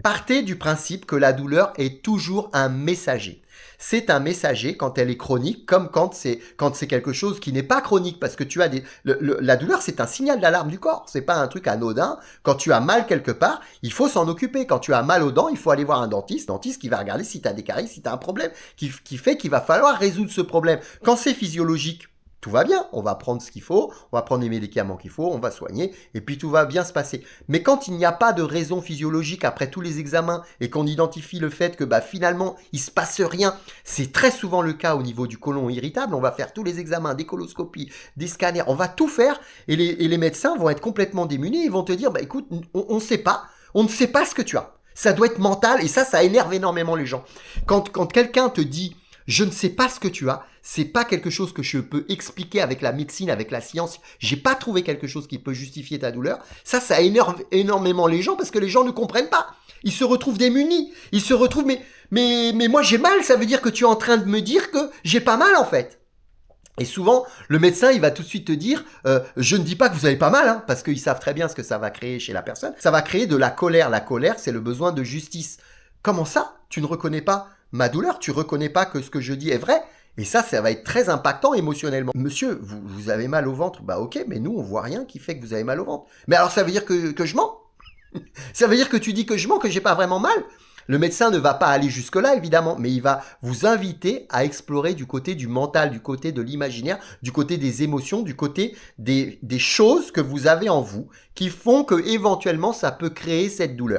Partez du principe que la douleur est toujours un messager. C'est un messager quand elle est chronique, comme quand c'est quelque chose qui n'est pas chronique, parce que tu as la douleur, c'est un signal d'alarme du corps. C'est pas un truc anodin. Quand tu as mal quelque part, il faut s'en occuper. Quand tu as mal aux dents, il faut aller voir un dentiste qui va regarder si tu as des caries, si tu as un problème, qui fait qu'il va falloir résoudre ce problème. Quand c'est physiologique, tout va bien, on va prendre ce qu'il faut, on va prendre les médicaments qu'il faut, on va soigner, et puis tout va bien se passer. Mais quand il n'y a pas de raison physiologique après tous les examens, et qu'on identifie le fait que finalement, il se passe rien, c'est très souvent le cas au niveau du côlon irritable, on va faire tous les examens, des coloscopies, des scanners, on va tout faire, et les médecins vont être complètement démunis, ils vont te dire, écoute, on ne sait pas ce que tu as. Ça doit être mental, et ça énerve énormément les gens. Quand quelqu'un te dit, je ne sais pas ce que tu as, c'est pas quelque chose que je peux expliquer avec la médecine, avec la science. J'ai pas trouvé quelque chose qui peut justifier ta douleur. Ça énerve énormément les gens parce que les gens ne comprennent pas. Ils se retrouvent démunis. Ils se retrouvent, mais moi j'ai mal, ça veut dire que tu es en train de me dire que j'ai pas mal en fait. Et souvent, le médecin, il va tout de suite te dire, je ne dis pas que vous avez pas mal, parce qu'ils savent très bien ce que ça va créer chez la personne. Ça va créer de la colère. La colère, c'est le besoin de justice. Comment ça? Tu ne reconnais pas ma douleur? Tu reconnais pas que ce que je dis est vrai? Et ça va être très impactant émotionnellement. Monsieur, vous avez mal au ventre? Ok, mais nous, on voit rien qui fait que vous avez mal au ventre. Mais alors, ça veut dire que je mens? Ça veut dire que tu dis que je mens, que j'ai pas vraiment mal? Le médecin ne va pas aller jusque-là, évidemment, mais il va vous inviter à explorer du côté du mental, du côté de l'imaginaire, du côté des émotions, du côté des choses que vous avez en vous qui font que éventuellement ça peut créer cette douleur.